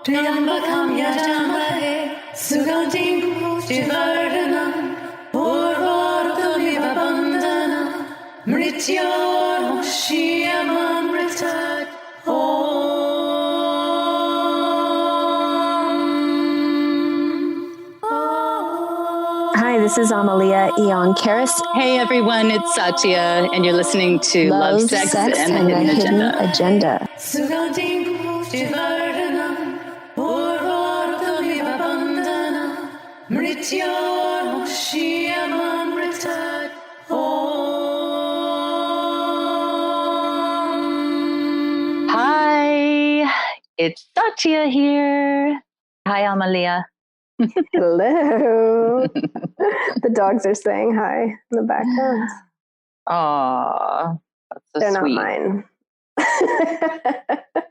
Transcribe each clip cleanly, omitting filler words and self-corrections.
त्र्यम्बकं यजामहे सुगन्धिं पुष्टिवर्धनम् उर्वारुकमिव बन्धनम् मृत्योर्मुक्षीयमामृतात् Hi, this is Amelía Eon Karis. Hey everyone, it's Satya, and you're listening to Love, Sex, and the Hidden Agenda. Hi, it's Satya here. Hi, Amelía. Hello. The dogs are saying hi in the background. Aw, that's so They're sweet. not mine.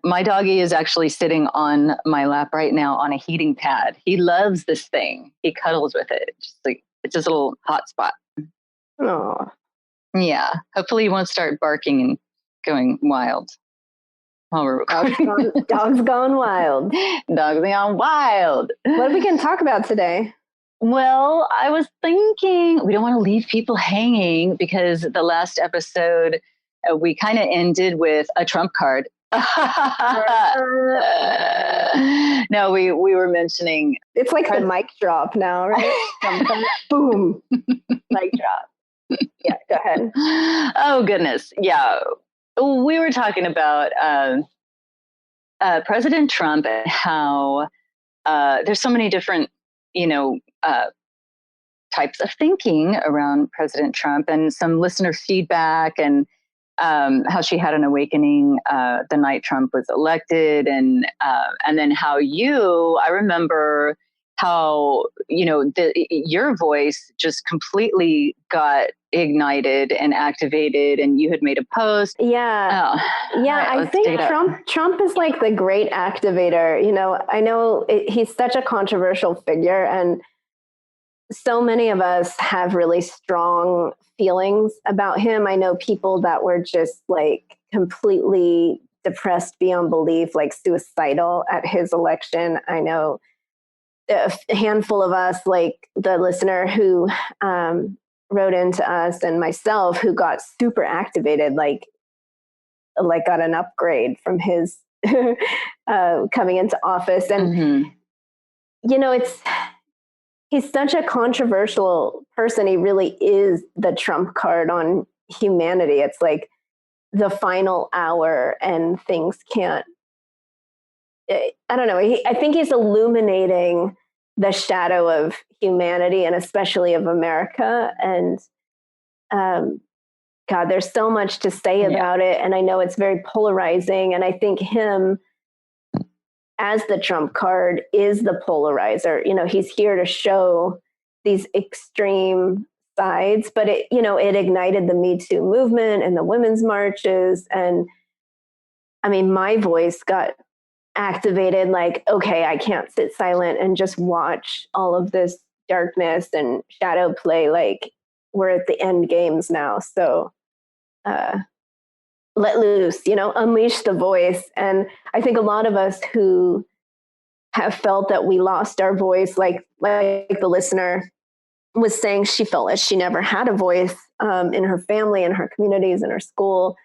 My doggy is actually sitting on my lap right now on a heating pad. He loves this thing. He cuddles with it. It's his little hot spot. Oh. Yeah. Hopefully he won't start barking and going wild. While we're recording. Dogs gone wild. Dogs gone wild. What are we going to talk about today? Well, I was thinking we don't want to leave people hanging because the last episode we kind of ended with a Trump card. No, we were mentioning it's like the mic drop now, right? Boom, mic drop. Yeah, go ahead. Oh goodness, yeah. We were talking about President Trump and how there's so many different, types of thinking around President Trump, and some listener feedback, and how she had an awakening the night Trump was elected, and then how I remember how your voice just completely got ignited and activated, and you had made a post. Yeah. I think Trump is like the great activator. I know he's such a controversial figure, and so many of us have really strong feelings about him. I know people that were just like completely depressed beyond belief, like suicidal at his election. I know a handful of us, like the listener who wrote into us and myself, who got super activated, like got an upgrade from his coming into office. And, he's such a controversial person. He really is the Trump card on humanity. It's like the final hour and things can't, I don't know. I think he's illuminating the shadow of humanity, and especially of America. And God, there's so much to say about it. And I know it's very polarizing. And I think him as the Trump card is the polarizer. He's here to show these extreme sides, but it ignited the Me Too movement and the women's marches. And I mean, my voice got activated, like, okay, I can't sit silent and just watch all of this darkness and shadow play. Like, we're at the end games now. So, let loose, unleash the voice. And I think a lot of us who have felt that we lost our voice, like the listener was saying, she felt like she never had a voice in her family, in her communities, in her school.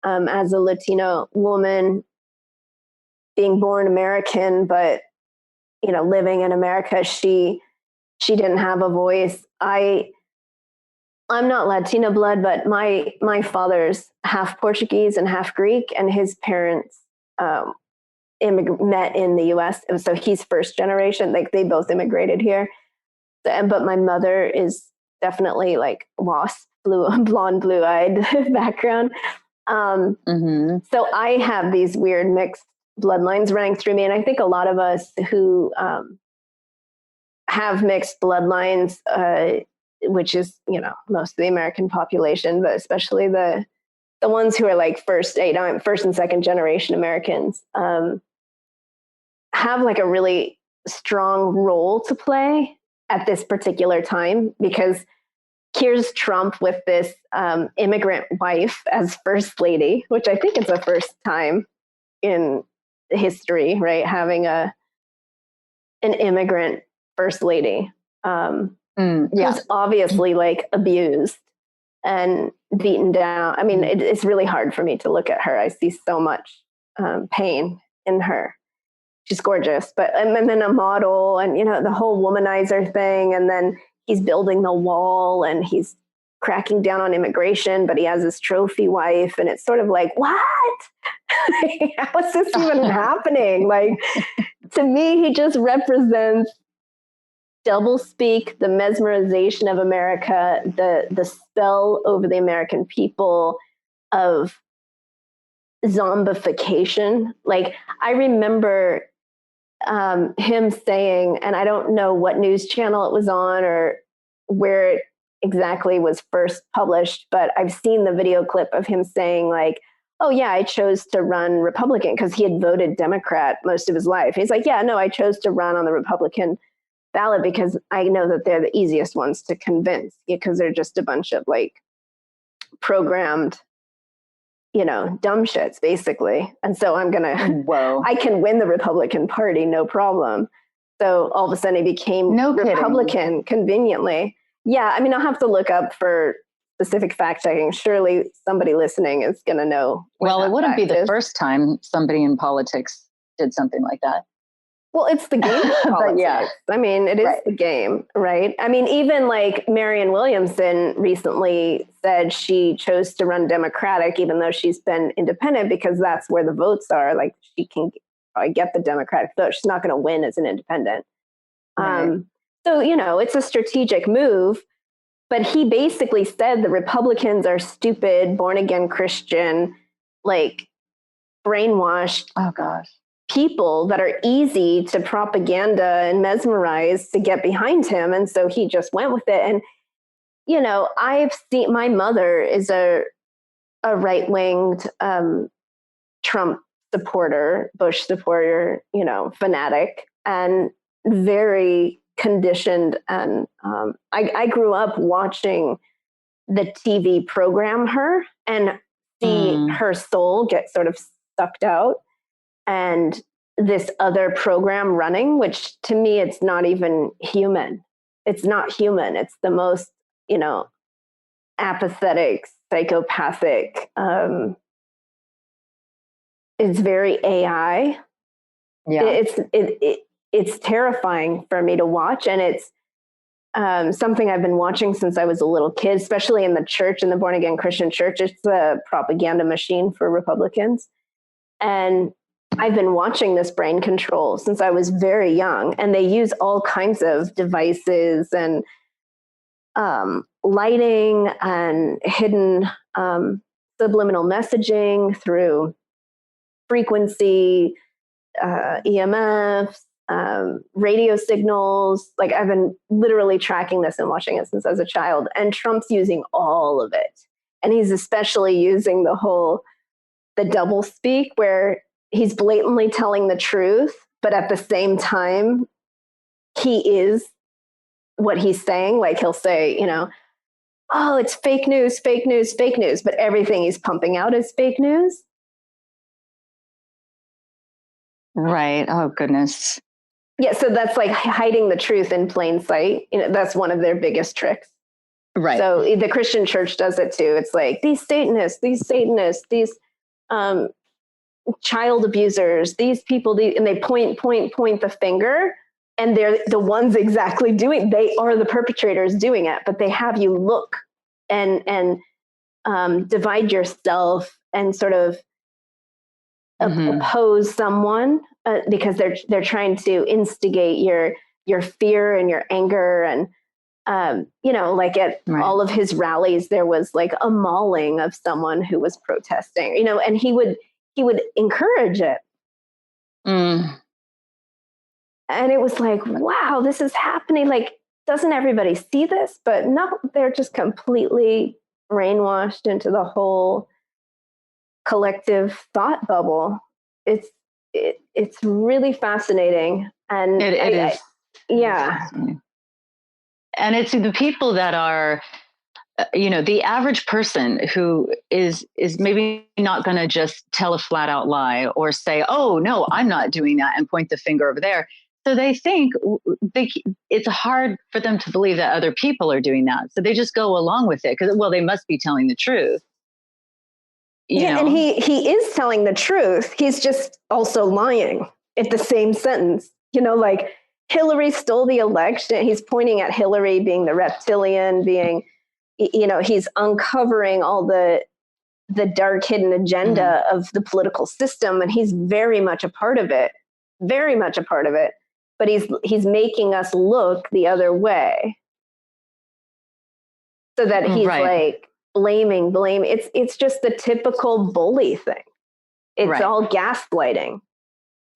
As a Latina woman, being born American, but, living in America, she didn't have a voice. I'm not Latina blood, but my father's half Portuguese and half Greek, and his parents met in the U.S. So he's first generation. Like, they both immigrated here. But my mother is definitely like WASP, blonde, blue-eyed background. So I have these weird mixed bloodlines running through me, and I think a lot of us who have mixed bloodlines, which is, most of the American population, but especially the ones who are like first and second generation Americans, have like a really strong role to play at this particular time, because here's Trump with this immigrant wife as first lady, which I think is the first time in history, right? Having a an immigrant first lady who's obviously like abused and beaten down. I mean, it's really hard for me to look at her. I see so much pain in her. She's gorgeous, but and then a model, and the whole womanizer thing, and then he's building the wall and he's cracking down on immigration, but he has his trophy wife, and it's sort of like, what? How is this even happening? Like, to me, he just represents doublespeak, the mesmerization of America, the spell over the American people of zombification. Like, I remember him saying, and I don't know what news channel it was on or where it exactly was first published, but I've seen the video clip of him saying like, oh yeah, I chose to run Republican because he had voted Democrat most of his life. He's like, yeah, no, I chose to run on the Republican ballot because I know that they're the easiest ones to convince, because they're just a bunch of like programmed, dumb shits basically. And so I can win the Republican Party, no problem. So all of a sudden he became Republican conveniently. Yeah, I mean, I'll have to look up for specific fact checking. Surely somebody listening is going to know. Well, it wouldn't be the first time somebody in politics did something like that. Well, it's the game of politics. Yeah. I mean, it is the game, right? I mean, even like Marianne Williamson recently said she chose to run Democratic, even though she's been independent, because that's where the votes are. Like, she can probably get the Democratic vote. She's not going to win as an independent. Right. So, it's a strategic move. But he basically said the Republicans are stupid, born again Christian, like brainwashed. Oh gosh. People that are easy to propaganda and mesmerize to get behind him. And so he just went with it. And, I've seen, my mother is a right-winged Trump supporter, Bush supporter, fanatic, and very conditioned. And I grew up watching the TV program her and see her soul get sort of sucked out, and this other program running, which to me, it's not even human. It's not human. It's the most, apathetic, psychopathic. It's very AI. Yeah. It's terrifying for me to watch. And it's something I've been watching since I was a little kid, especially in the church, in the born again Christian church. It's a propaganda machine for Republicans. And I've been watching this brain control since I was very young, and they use all kinds of devices and lighting and hidden subliminal messaging through frequency, EMFs, radio signals. Like, I've been literally tracking this and watching it since I was a child, and Trump's using all of it. And he's especially using the double speak, where he's blatantly telling the truth, but at the same time, he is what he's saying. Like, he'll say, oh, it's fake news, fake news, fake news, but everything he's pumping out is fake news. Right. Oh, goodness. Yeah. So that's like hiding the truth in plain sight. That's one of their biggest tricks. Right. So the Christian church does it too. It's like these Satanists, these child abusers, these people, and they point the finger, and they're the ones exactly they are the perpetrators doing it, but they have you look and divide yourself and sort of oppose someone because they're trying to instigate your fear and your anger. And like at all of his rallies, there was like a mauling of someone who was protesting, and he would encourage it. And it was like, wow, this is happening. Like, doesn't everybody see this? But no, they're just completely brainwashed into the whole collective thought bubble. It's really fascinating. And it is. Yeah. And it's the people that are, the average person who is maybe not going to just tell a flat out lie or say, oh, no, I'm not doing that, and point the finger over there. So they think it's hard for them to believe that other people are doing that. So they just go along with it because, well, they must be telling the truth. You know? And he is telling the truth. He's just also lying at the same sentence. You know, like Hillary stole the election. He's pointing at Hillary being the reptilian, being, you know, he's uncovering all the dark hidden agenda of the political system, and he's very much a part of it. Very much a part of it. But he's making us look the other way, so that he's like blaming. It's just the typical bully thing. It's all gaslighting.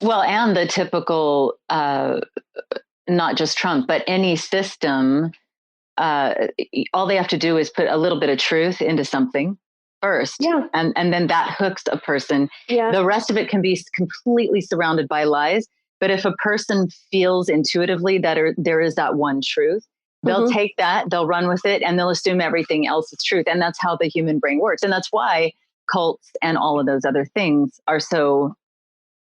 Well, and the typical, not just Trump, but any system, all they have to do is put a little bit of truth into something first. Yeah. And then that hooks a person. Yeah. The rest of it can be completely surrounded by lies. But if a person feels intuitively that there is that one truth, they'll take that, they'll run with it, and they'll assume everything else is truth. And that's how the human brain works. And that's why cults and all of those other things are so,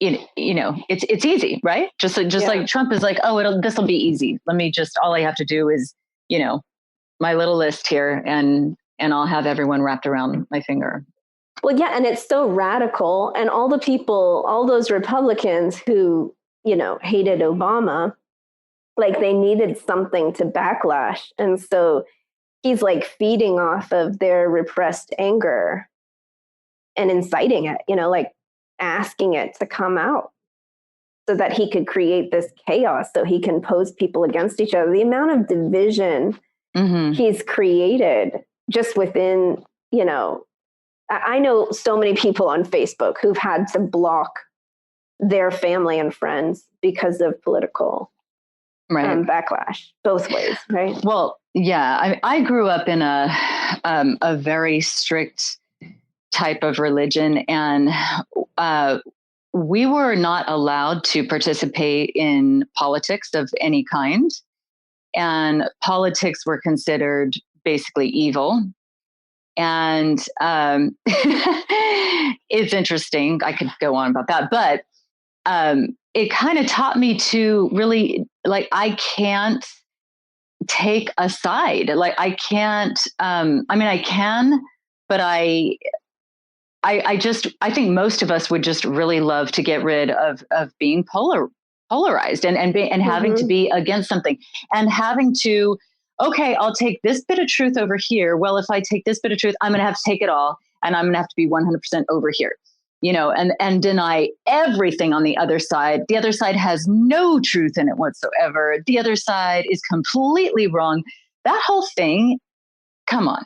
you know, it's easy, right? Just like Trump is like, oh, this will be easy. All I have to do is, you know, my little list here, and I'll have everyone wrapped around my finger. Well, yeah. And it's so radical. And all the people, all those Republicans who, you know, hated Obama, like they needed something to backlash. And so he's like feeding off of their repressed anger and inciting it, you know, like asking it to come out so that he could create this chaos, so he can pose people against each other. The amount of division he's created just within, you know, I know so many people on Facebook who've had to block their family and friends because of political backlash, both ways, right? Well, yeah, I grew up in a very strict type of religion, and we were not allowed to participate in politics of any kind, and politics were considered basically evil. And it's interesting. I could go on about that, but it kind of taught me to really, like, I can't take a side. Like, I can't, I can, but I think most of us would just really love to get rid of being polarized and having to be against something, and having to, okay, I'll take this bit of truth over here. Well, if I take this bit of truth, I'm going to have to take it all, and I'm going to have to be 100% over here, you know, and deny everything on the other side. The other side has no truth in it whatsoever. The other side is completely wrong. That whole thing, come on.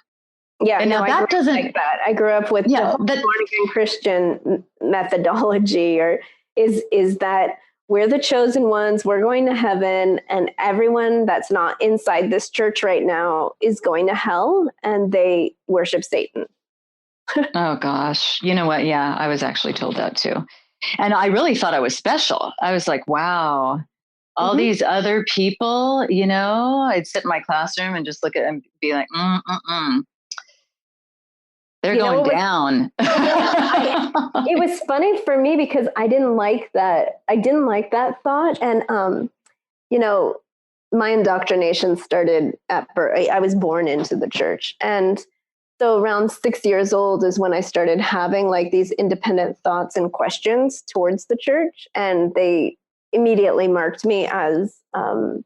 Yeah, and now that doesn't like that. I grew up with the whole born-again Christian methodology, or is that we're the chosen ones, we're going to heaven, and everyone that's not inside this church right now is going to hell, and they worship Satan. Oh gosh, you know what? Yeah, I was actually told that too, and I really thought I was special. I was like, wow. All these other people, you know, I'd sit in my classroom and just look at them and be like, they're going down. It was funny for me because I didn't like that. I didn't like that thought. And, you know, my indoctrination started at birth. I was born into the church. And so around 6 years old is when I started having like these independent thoughts and questions towards the church. And they immediately marked me as a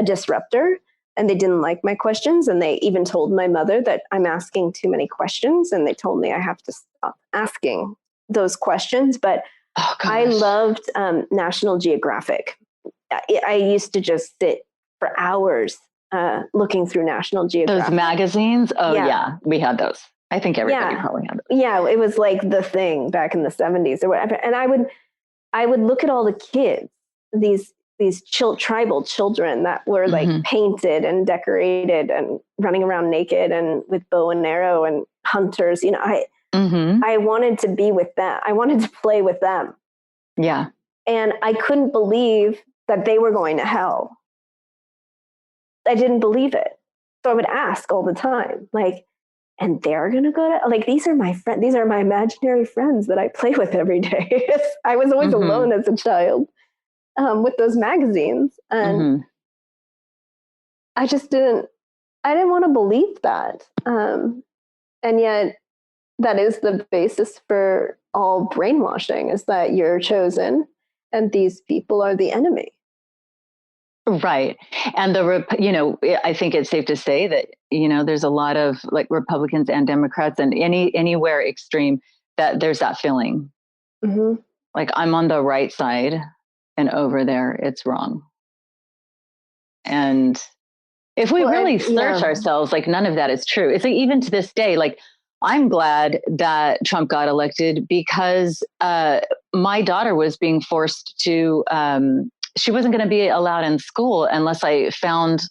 disruptor. And they didn't like my questions. And they even told my mother that I'm asking too many questions. And they told me I have to stop asking those questions. But I loved National Geographic. I used to just sit for hours looking through National Geographic. Those magazines? Oh, yeah. We had those. I think everybody probably had those. Yeah, it was like the thing back in the 70s or whatever. And I would look at all the kids, these tribal children that were like painted and decorated and running around naked and with bow and arrow and hunters. You know, I wanted to be with them. I wanted to play with them. Yeah. And I couldn't believe that they were going to hell. I didn't believe it. So I would ask all the time, like, and they're going to go to, like, these are my friends. These are my imaginary friends that I play with every day. I was always alone as a child. with those magazines. And I didn't want to believe that. And yet that is the basis for all brainwashing, is that you're chosen and these people are the enemy. Right. And I think it's safe to say that, there's a lot of like Republicans and Democrats and anywhere extreme that there's that feeling. Like I'm on the right side and over there it's wrong. And if we really search ourselves, like none of that is true. It's like, even to this day, like I'm glad that Trump got elected because my daughter was being forced to, she wasn't going to be allowed in school unless I found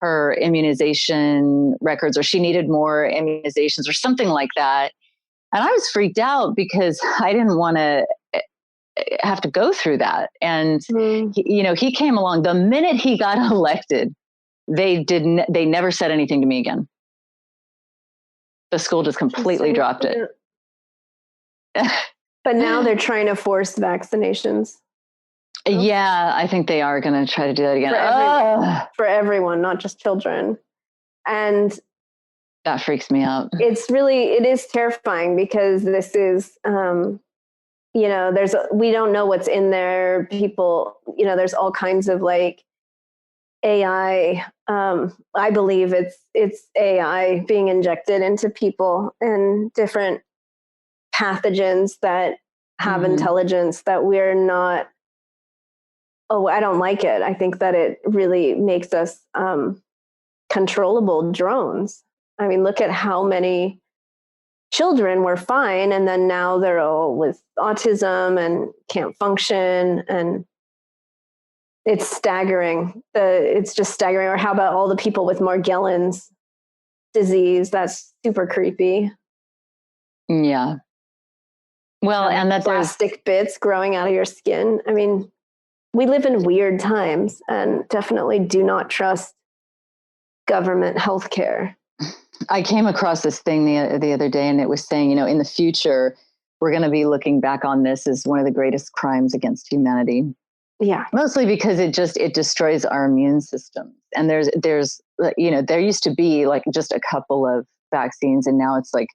her immunization records, or she needed more immunizations or something like that. And I was freaked out because I didn't want to have to go through that. And, he came along the minute he got elected. They never said anything to me again. The school just completely dropped it. But now they're trying to force vaccinations. Yeah, I think they are going to try to do that again. For everyone, not just children. And that freaks me out. It is terrifying because this is, we don't know what's in there. People, there's all kinds of like AI. I believe it's AI being injected into people and different pathogens that have intelligence that we're not. Oh, I don't like it. I think that it really makes us controllable drones. I mean, look at how many children were fine, and then now they're all with autism and can't function, and it's staggering. It's just staggering. Or how about all the people with Morgellons disease? That's super creepy. Yeah. Well, and that plastic bits growing out of your skin. I mean, we live in weird times, and definitely do not trust government healthcare. I came across this thing the other day, and it was saying, in the future, we're going to be looking back on this as one of the greatest crimes against humanity. Yeah. Mostly because it destroys our immune systems. And there used to be like just a couple of vaccines, and now it's like,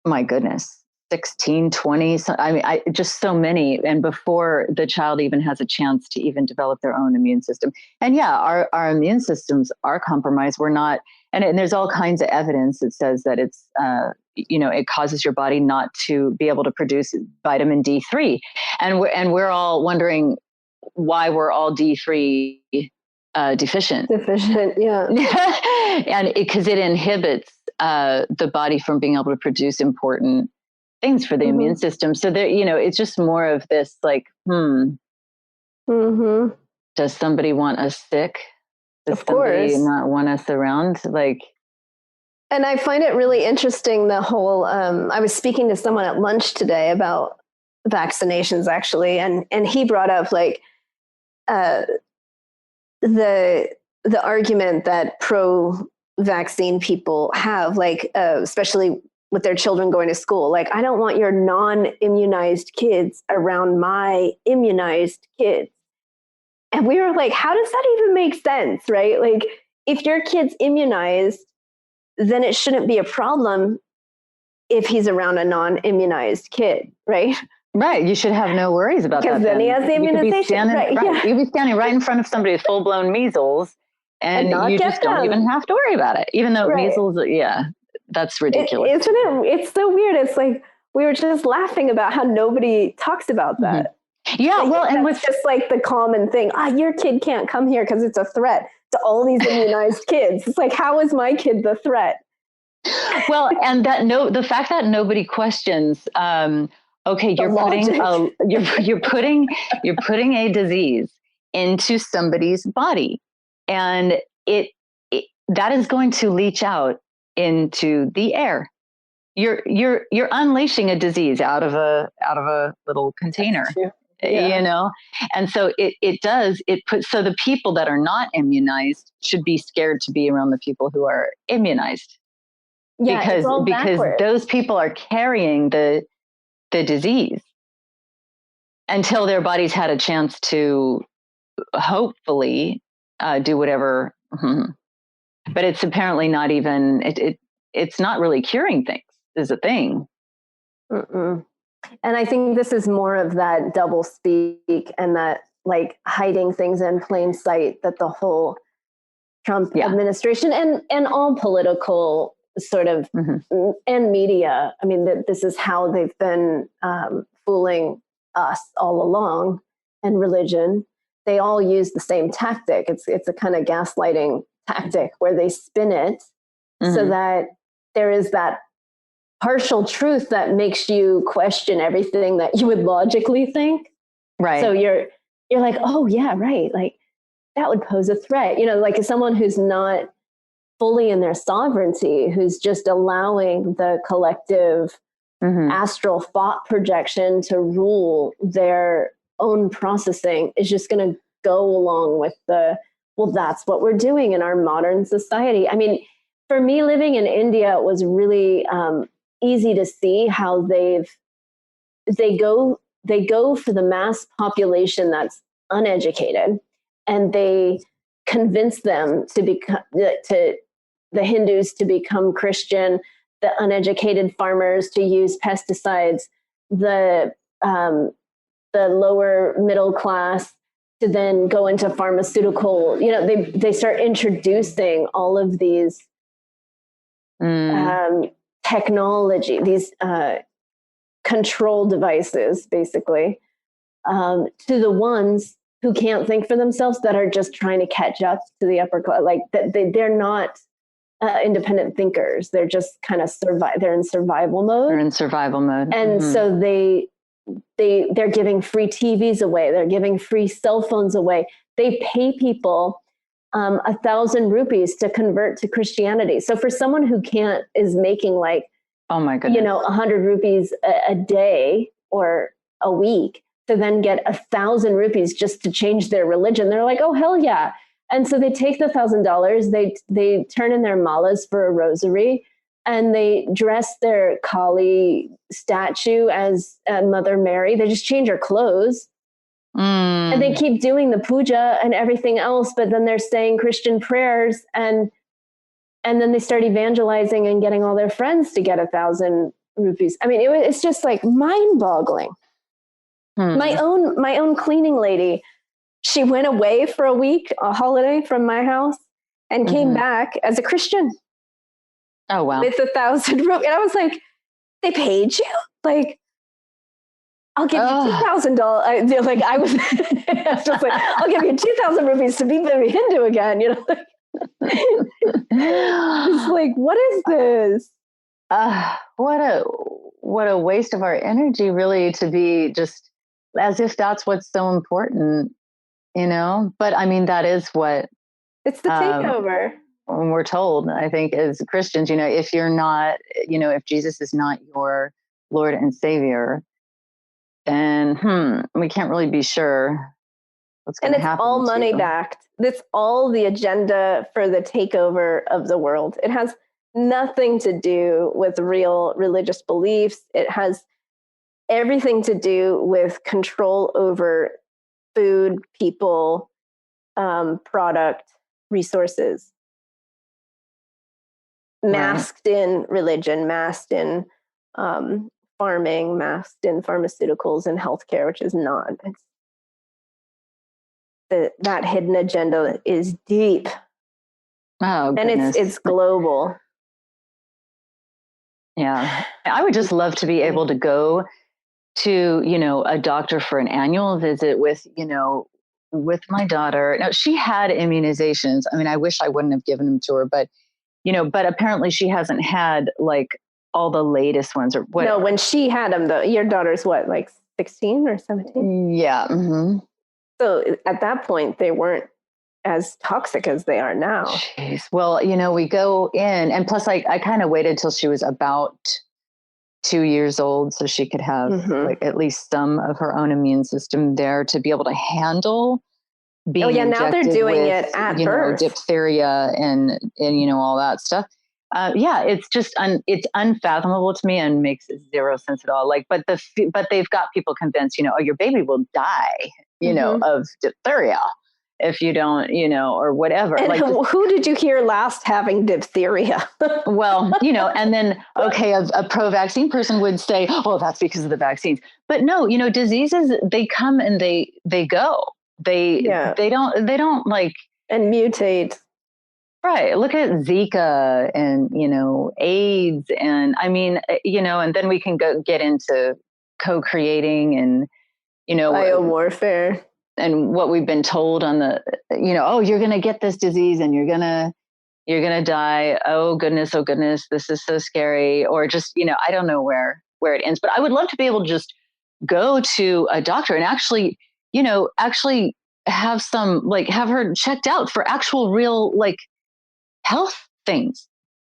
my goodness, 16, 20. So, I mean, just so many. And before the child even has a chance to even develop their own immune system. And yeah, our immune systems are compromised. We're not, and there's all kinds of evidence that says that it's, it causes your body not to be able to produce vitamin D3. And we're all wondering why we're all D3 deficient. Yeah. And because it inhibits the body from being able to produce important things for the immune system. So there, it's just more of this like, does somebody want us sick? Does somebody not want us around? Like, and I find it really interesting, the whole, I was speaking to someone at lunch today about vaccinations actually. And he brought up like, the argument that pro-vaccine people have, like, especially with their children going to school. Like, I don't want your non-immunized kids around my immunized kids. And we were like, how does that even make sense, right? Like, if your kid's immunized, then it shouldn't be a problem if he's around a non-immunized kid, right? Right. You should have no worries about that. Because then he has the immunization. You'd be standing right in front of somebody with full-blown measles, and you just don't even have to worry about it. Even though measles, that's ridiculous. Isn't it? It's so weird. It's like, we were just laughing about how nobody talks about that. Yeah, like, well, and it's just like the common thing. Your kid can't come here because it's a threat to all these immunized kids. It's like, how is my kid the threat? Well, and the fact that nobody questions. Okay, you're putting a disease into somebody's body, and it that is going to leach out into the air. You're unleashing a disease out of a little container. And so it puts, so the people that are not immunized should be scared to be around the people who are immunized. Because those people are carrying the disease. until their bodies had a chance to hopefully do whatever. But it's apparently not even, it's not really curing things is a thing. Mm-mm. And I think this is more of that double speak and that like hiding things in plain sight that the whole Trump administration and all political sort of and media, I mean, this is how they've been fooling us all along, and religion. They all use the same tactic. It's a kind of gaslighting tactic where they spin it so that there is that partial truth that makes you question everything that you would logically think. Right. So you're like, oh yeah, right. Like that would pose a threat. You know, like someone who's not fully in their sovereignty, who's just allowing the collective astral thought projection to rule their own processing is just going to go along with well, that's what we're doing in our modern society. I mean, for me, living in India, it was really easy to see how they go for the mass population that's uneducated, and they convince them to become the Hindus to become Christian, the uneducated farmers to use pesticides, the lower middle class to then go into pharmaceutical. You know, they start introducing all of these technology, these control devices, basically, to the ones who can't think for themselves, that are just trying to catch up to the upper class. Like that, they're not independent thinkers. They're just kind of they're in survival mode. They're in survival mode. And so they're giving free TVs away. They're giving free cell phones away. They pay people 1,000 rupees to convert to Christianity. So for someone who is making like, oh my goodness, 100 rupees a day or a week, to then get 1,000 rupees just to change their religion, they're like, oh hell yeah. And so they take the $1,000, they turn in their malas for a rosary, and they dress their Kali statue as Mother Mary. They just change her clothes. And they keep doing the puja and everything else, but then they're saying Christian prayers, and then they start evangelizing and getting all their friends to get 1,000 rupees. I mean, it's just like mind-boggling. My own cleaning lady, she went away for a week, a holiday from my house, and came back as a Christian. Oh wow! With 1,000 rupees, and I was like, "They paid you? Like, I'll give you $2,000." Like I was just like, "I'll give you 2,000 rupees to be very Hindu again." You know, like, it's like, what is this? What a waste of our energy, really, to be just as if that's what's so important, you know? But I mean, that is what it's the takeover. When we're told, I think, as Christians, if you're not, if Jesus is not your Lord and Savior, then we can't really be sure what's going to happen. And it's all money backed. That's all the agenda for the takeover of the world. It has nothing to do with real religious beliefs. It has everything to do with control over food, people, product, resources. Masked in religion, masked in farming, masked in pharmaceuticals and healthcare, which is not. That hidden agenda is deep. Oh, goodness. And it's global. Yeah. I would just love to be able to go to, a doctor for an annual visit with my daughter. Now, she had immunizations. I mean, I wish I wouldn't have given them to her, but apparently she hasn't had like all the latest ones or what. No, when she had them, though, your daughter's what, like 16 or 17? Yeah. Mm-hmm. So at that point, they weren't as toxic as they are now. Jeez. Well, we go in, and plus I kind of waited till she was about 2 years old so she could have like at least some of her own immune system there to be able to handle being now they're doing it at birth. Diphtheria and all that stuff. yeah, it's just it's unfathomable to me and makes zero sense at all. Like, but they've got people convinced, oh, your baby will die, of diphtheria if you don't, or whatever. And like, who did you hear last having diphtheria? Well, and then, okay, a pro-vaccine person would say, oh, that's because of the vaccines. But no, diseases, they come and they go. They don't like. And mutate. Right. Look at Zika and, AIDS. And I mean, and then we can get into co-creating and, biowarfare. And what we've been told on the, oh, you're going to get this disease and you're going to die. Oh goodness, this is so scary. Or just, I don't know where it ends, but I would love to be able to just go to a doctor and actually have have her checked out for actual real health things.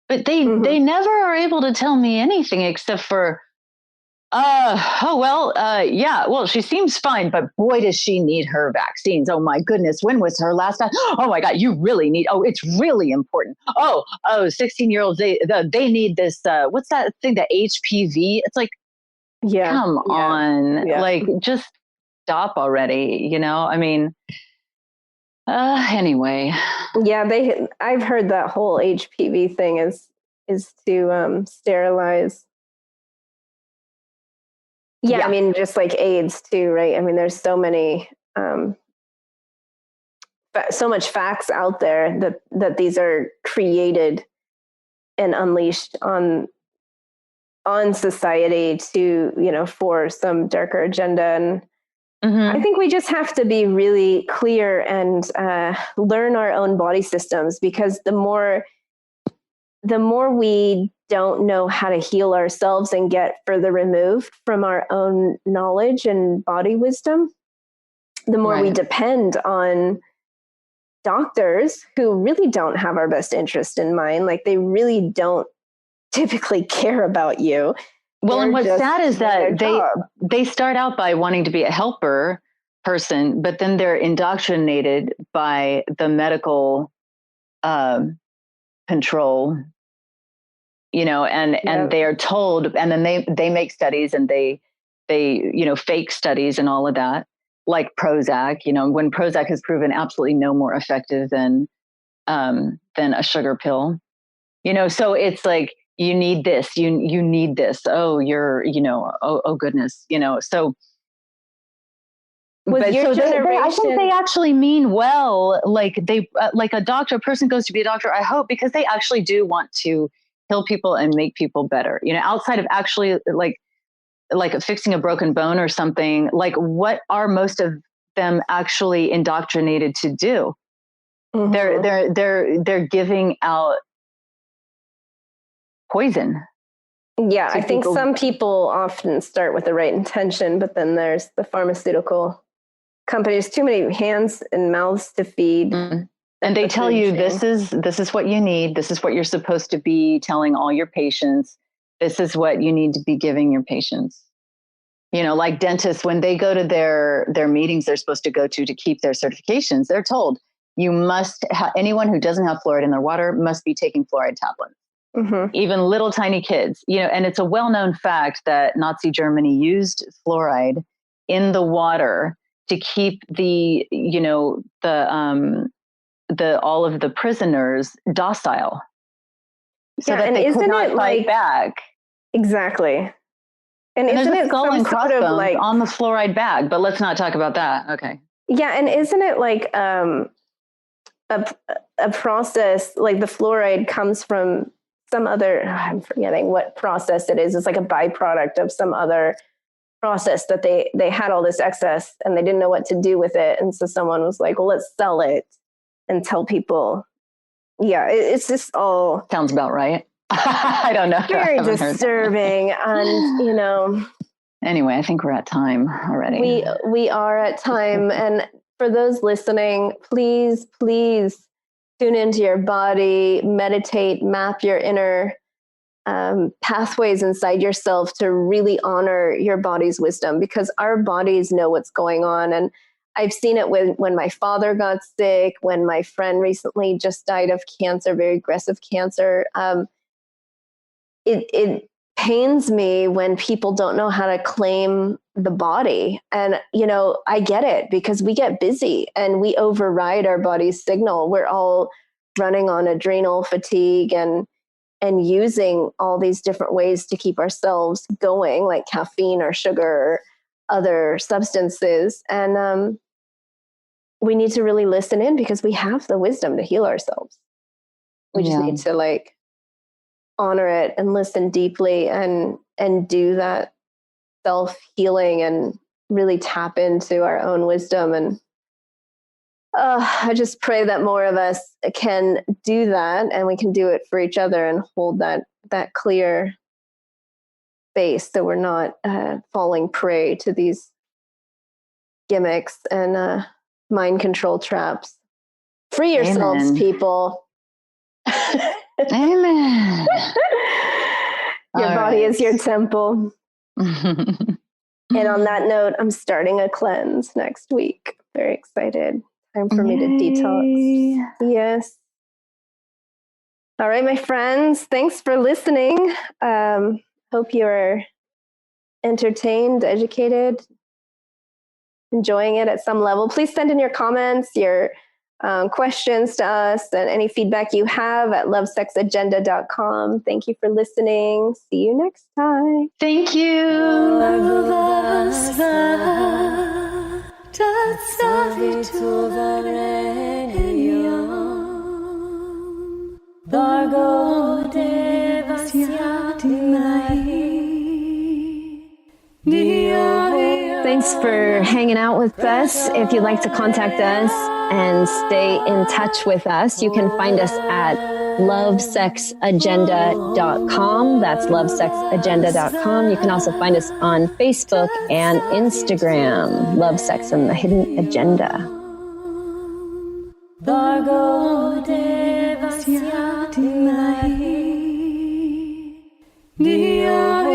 But they never are able to tell me anything except for, yeah, well, she seems fine, but boy, does she need her vaccines. Oh my goodness. When was her last time? Oh my God, you really need, it's really important. 16-year-olds, they need this, what's that thing, the HPV? It's like, come on, just stop already. I mean, anyway. Yeah. I've heard that whole HPV thing is to sterilize. Yeah, I mean, just like AIDS too, right? I mean, there's so many, so much facts out there that these are created and unleashed on society to, for some darker agenda. And I think we just have to be really clear and learn our own body systems, because the more we don't know how to heal ourselves and get further removed from our own knowledge and body wisdom, the more we depend on doctors who really don't have our best interest in mind. Like, they really don't typically care about you. Well, and what's sad is that they start out by wanting to be a helper person, but then they're indoctrinated by the medical control, and they are told, and then they make studies and they fake studies and all of that, like Prozac, when Prozac has proven absolutely no more effective than a sugar pill, so it's like, you need this, you need this. Oh, you're, oh goodness, so. With your generation, I think they actually mean well. Like like a doctor, a person goes to be a doctor, I hope, because they actually do want to heal people and make people better. Outside of actually like fixing a broken bone or something. Like, what are most of them actually indoctrinated to do? They're giving out poison. Yeah, I think some people often start with the right intention, but then there's the pharmaceutical companies, too many hands and mouths to feed. And they tell you, this is what you need. This is what you're supposed to be telling all your patients. This is what you need to be giving your patients. Like dentists, when they go to their meetings they're supposed to go to keep their certifications, they're told, you must anyone who doesn't have fluoride in their water must be taking fluoride tablets. Even little tiny kids, and it's a well-known fact that Nazi Germany used fluoride in the water to keep the all of the prisoners docile, so that they could not fight back. Exactly. And isn't there's it a skull and crossbones on the fluoride bag? But let's not talk about that. Okay. Yeah, and isn't it like a process? Like, the fluoride comes from some other, I'm forgetting what process it is. It's like a byproduct of some other process that they had all this excess and they didn't know what to do with it. And so someone was like, well, let's sell it and tell people. Yeah, it's just all. Sounds about right. I don't know. Very disturbing. And, anyway, I think we're at time already. We are at time. And for those listening, please tune into your body, meditate, map your inner pathways inside yourself to really honor your body's wisdom, because our bodies know what's going on. And I've seen it when my father got sick, when my friend recently just died of cancer, very aggressive cancer. it pains me when people don't know how to claim the body. And, I get it, because we get busy and we override our body's signal. We're all running on adrenal fatigue and using all these different ways to keep ourselves going, like caffeine or sugar or other substances. And we need to really listen in, because we have the wisdom to heal ourselves. We just need to honor it and listen deeply and do that self-healing and really tap into our own wisdom. And I just pray that more of us can do that, and we can do it for each other and hold that clear space, so we're not falling prey to these gimmicks and mind control traps. Free yourselves, Amen. People. Amen. Your body is your temple. And on that note, I'm starting a cleanse next week. Very excited. Time for me to detox. Yes. All right, my friends. Thanks for listening. Hope you're entertained, educated, enjoying it at some level. Please send in your comments, your questions to us, and any feedback you have at lovesexagenda.com. Thank you for listening. See you next time. Thank you. Thanks for hanging out with us. If you'd like to contact us and stay in touch with us, you can find us at lovesexagenda.com. That's lovesexagenda.com. You can also find us on Facebook and Instagram, Love, Sex, and the Hidden Agenda. Dia